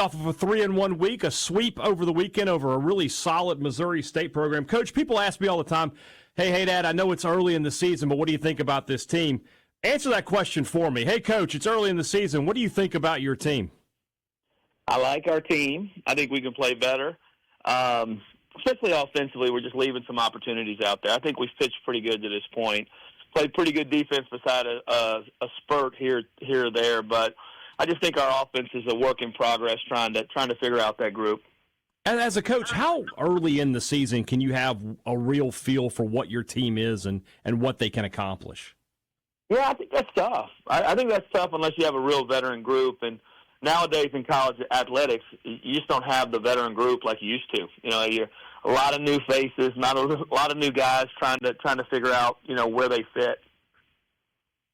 Off of a 3-1 week, a sweep over the weekend over a really solid Missouri State program. Coach, people ask me all the time, hey, Dad, I know it's early in the season, but what do you think about this team? Answer that question for me. Hey, Coach, it's early in the season. What do you think about your team? I like our team. I think we can play better. Especially offensively, we're just leaving some opportunities out there. I think we've pitched pretty good to this point. Played pretty good defense beside a spurt here or there, but I just think our offense is a work in progress trying to figure out that group. And as a coach, how early in the season can you have a real feel for what your team is and what they can accomplish? Yeah, I think that's tough. I think that's tough unless you have a real veteran group. And nowadays in college athletics, you just don't have the veteran group like you used to. You're a lot of new faces, not a lot of new guys trying to figure out where they fit.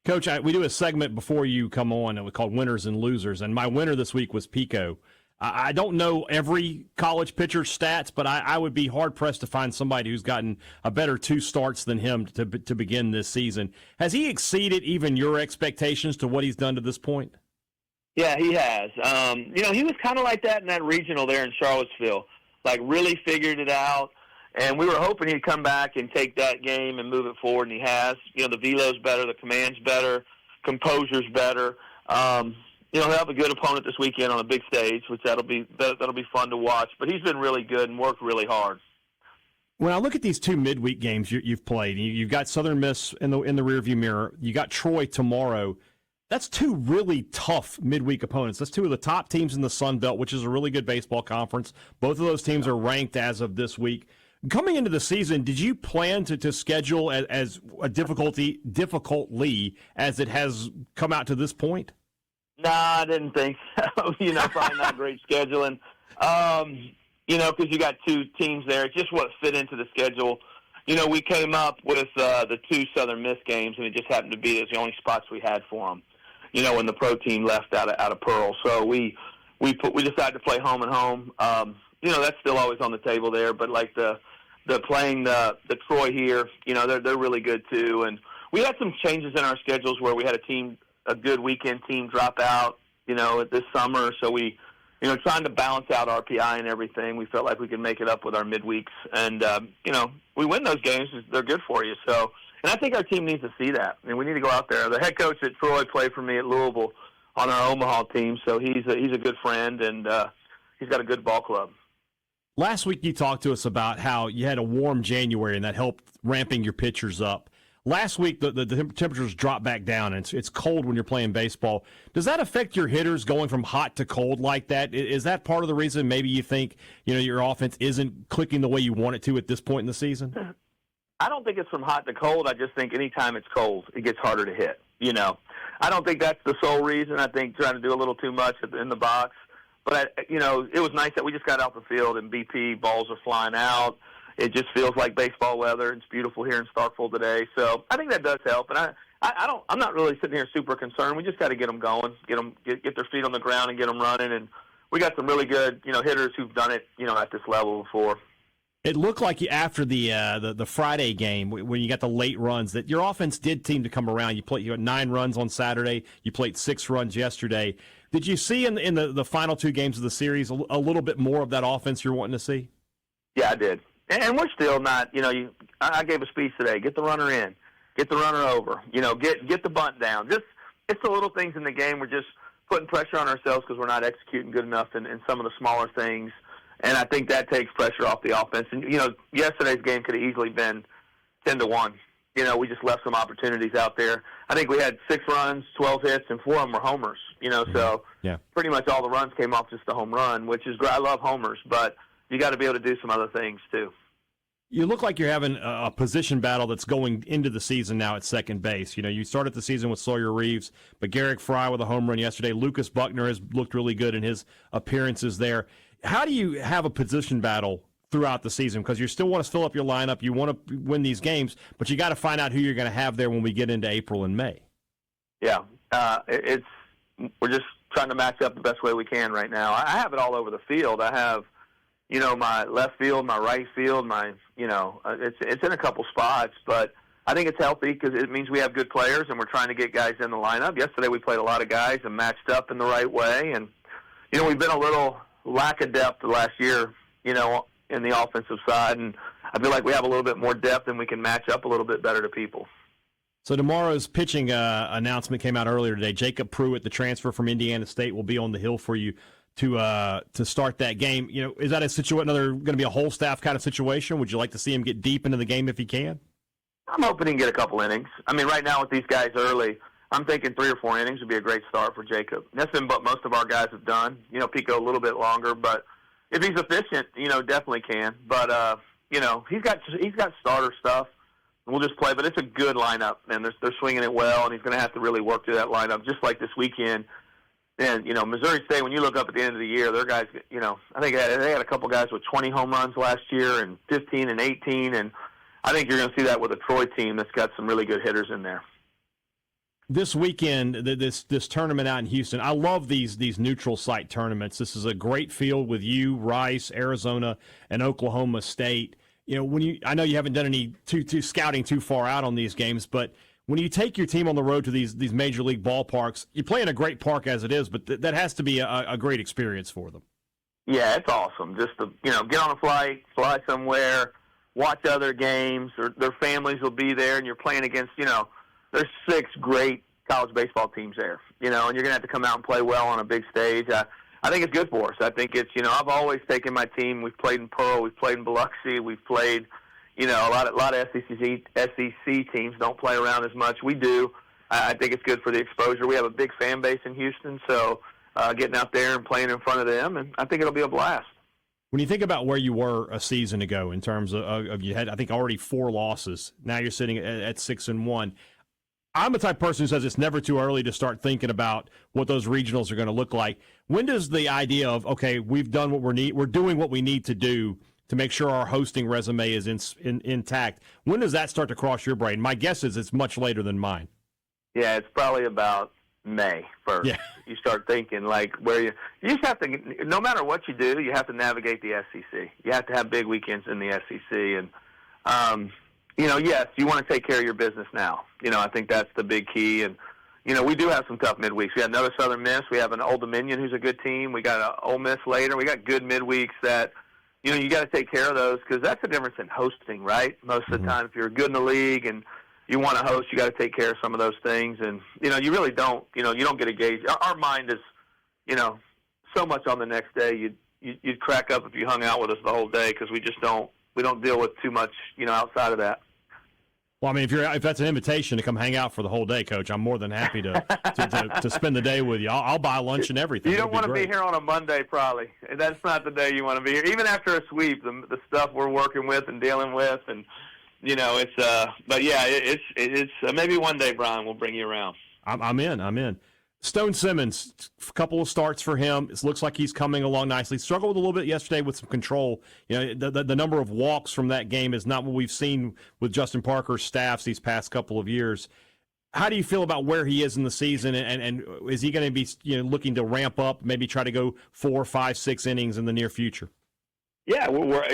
Coach, we do a segment before you come on that we call Winners and Losers, and my winner this week was Pico. I don't know every college pitcher's stats, but I would be hard-pressed to find somebody who's gotten a better 2 starts than him to begin this season. Has he exceeded even your expectations to what he's done to this point? Yeah, he has. He was kind of like that in that regional there in Charlottesville, like really figured it out. And we were hoping he'd come back and take that game and move it forward, and he has. The velo's better, the command's better, composure's better. He'll have a good opponent this weekend on a big stage, which that'll be fun to watch. But he's been really good and worked really hard. When I look at these 2 midweek games you've played, you've got Southern Miss in the rearview mirror. You got Troy tomorrow. That's 2 really tough midweek opponents. That's 2 of the top teams in the Sun Belt, which is a really good baseball conference. Both of those teams are ranked as of this week. Coming into the season, did you plan to schedule as difficultly as it has come out to this point? Nah, I didn't think so. Probably not great scheduling. Because you got 2 teams there. It's just what fit into the schedule. We came up with the 2 Southern Miss games, and it just happened to be the only spots we had for them. When the pro team left out of Pearl, so we decided to play home and home. That's still always on the table there, but like the playing the Troy here, they're really good too. And we had some changes in our schedules where we had a good weekend team drop out, this summer. So we, trying to balance out RPI and everything, we felt like we could make it up with our midweeks. And, we win those games, they're good for you. So, and I think our team needs to see that. I mean, we need to go out there. The head coach at Troy played for me at Louisville on our Omaha team, so he's a good friend, and he's got a good ball club. Last week you talked to us about how you had a warm January and that helped ramping your pitchers up. Last week the temperatures dropped back down, and it's cold when you're playing baseball. Does that affect your hitters going from hot to cold like that? Is that part of the reason maybe you think your offense isn't clicking the way you want it to at this point in the season? I don't think it's from hot to cold. I just think anytime it's cold, it gets harder to hit. I don't think that's the sole reason. I think trying to do a little too much in the box. But, it was nice that we just got out the field and BP, balls are flying out. It just feels like baseball weather. It's beautiful here in Starkville today. So I think that does help. And I'm not really sitting here super concerned. We just got to get them going, get their feet on the ground and get them running. And we got some really good, hitters who've done it, at this level before. It looked like after the Friday game, when you got the late runs, that your offense did seem to come around. You had 9 runs on Saturday. You played 6 runs yesterday. Did you see in the final 2 games of the series a little bit more of that offense you're wanting to see? Yeah, I did. And we're still not, I gave a speech today. Get the runner in. Get the runner over. Get the bunt down. It's the little things in the game. We're just putting pressure on ourselves because we're not executing good enough in some of the smaller things. And I think that takes pressure off the offense. And, yesterday's game could have easily been 10-1. We just left some opportunities out there. I think we had 6 runs, 12 hits, and 4 of them were homers. So pretty much all the runs came off just the home run, which is great. I love homers, but you got to be able to do some other things too. You look like you're having a position battle that's going into the season now at second base. You started the season with Sawyer Reeves, but Garrick Fry with a home run yesterday. Lucas Buckner has looked really good in his appearances there. How do you have a position battle throughout the season? Because you still want to fill up your lineup, you want to win these games, but you got to find out who you're going to have there when we get into April and May. Yeah, we're just trying to match up the best way we can right now. I have it all over the field. I have, my left field, my right field, it's in a couple spots, but I think it's healthy because it means we have good players and we're trying to get guys in the lineup. Yesterday we played a lot of guys and matched up in the right way, and we've been a little lack of depth the last year, in the offensive side, and I feel like we have a little bit more depth and we can match up a little bit better to people. So tomorrow's pitching announcement came out earlier today. Jacob Pruitt, the transfer from Indiana State, will be on the hill for you to start that game. Is that going to be a whole staff kind of situation? Would you like to see him get deep into the game if he can? I'm hoping he can get a couple innings. I mean, right now with these guys early, I'm thinking 3 or 4 innings would be a great start for Jacob. That's been what most of our guys have done. Pico a little bit longer, but if he's efficient, definitely can. But he's got starter stuff. We'll just play, but it's a good lineup, and they're swinging it well, and he's going to have to really work through that lineup, just like this weekend. And Missouri State, when you look up at the end of the year, their guys, I think they had a couple guys with 20 home runs last year, and 15 and 18, and I think you're going to see that with a Troy team that's got some really good hitters in there. This weekend, this tournament out in Houston, I love these neutral site tournaments. This is a great field with you, Rice, Arizona, and Oklahoma State. I know you haven't done any too scouting too far out on these games, but when you take your team on the road to these major league ballparks, you play in a great park as it is, but that has to be a great experience for them. Yeah, it's awesome. Just to get on a flight, fly somewhere, watch other games. Their families will be there, and you're playing against there's 6 great college baseball teams there. And you're gonna have to come out and play well on a big stage. I think it's good for us. I think it's, I've always taken my team. We've played in Pearl. We've played in Biloxi. We've played, a lot of SEC teams don't play around as much. We do. I think it's good for the exposure. We have a big fan base in Houston, so getting out there and playing in front of them, and I think it'll be a blast. When you think about where you were a season ago in terms of you had, I think, already 4 losses. Now you're sitting at 6-1. I'm the type of person who says it's never too early to start thinking about what those regionals are going to look like. When does the idea of, okay, we've done what we're doing what we need to do to make sure our hosting resume is intact, when does that start to cross your brain? My guess is it's much later than mine. Yeah, it's probably about May 1st. Yeah. You start thinking, like, where you just have to, no matter what you do, you have to navigate the SEC. You have to have big weekends in the SEC. And, yes, you want to take care of your business now. I think that's the big key. And, we do have some tough midweeks. We have another Southern Miss. We have an Old Dominion who's a good team. We got an Ole Miss later. We got good midweeks that, you got to take care of those because that's the difference in hosting, right? Most of the time, if you're good in the league and you want to host, you got to take care of some of those things. And, you really don't, you don't get a gauge. Our mind is, so much on the next day. You'd crack up if you hung out with us the whole day because we don't deal with too much, outside of that. Well, I mean, if that's an invitation to come hang out for the whole day, Coach, I'm more than happy to spend the day with you. I'll buy lunch and everything. You don't want to be here on a Monday, probably. That's not the day you want to be here. Even after a sweep, the stuff we're working with and dealing with, and it's. But yeah, it's maybe one day, Brian, we'll bring you around. I'm in. Stone Simmons, a couple of starts for him. It looks like he's coming along nicely. Struggled a little bit yesterday with some control. The number of walks from that game is not what we've seen with Justin Parker's staffs these past couple of years. How do you feel about where he is in the season, and is he going to be looking to ramp up, maybe try to go 4, 5, 6 innings in the near future? Yeah,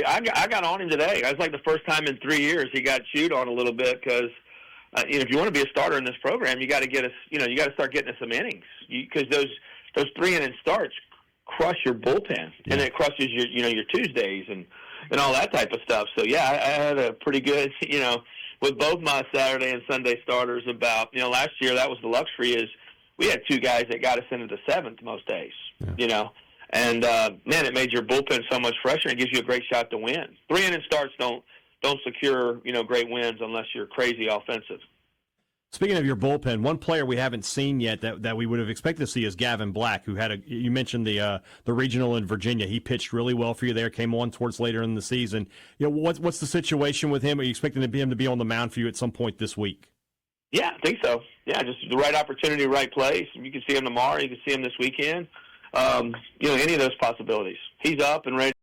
I got on him today. It was like the first time in 3 years he got chewed on a little bit because. If you want to be a starter in this program, you got to get us. You got to start getting us some innings because those 3-inning starts crush your bullpen and it crushes your Tuesdays and all that type of stuff. So yeah, I had a pretty good with both my Saturday and Sunday starters. About last year that was the luxury is we had 2 guys that got us into the 7th most days. Yeah. And man, it made your bullpen so much fresher and gives you a great shot to win. 3-inning starts don't secure, great wins unless you're crazy offensive. Speaking of your bullpen, one player we haven't seen yet that we would have expected to see is Gavin Black, who you mentioned the regional in Virginia. He pitched really well for you there, came on towards later in the season. What's the situation with him? Are you expecting him to be on the mound for you at some point this week? Yeah, I think so. Yeah, just the right opportunity, right place. You can see him tomorrow. You can see him this weekend. Any of those possibilities. He's up and ready.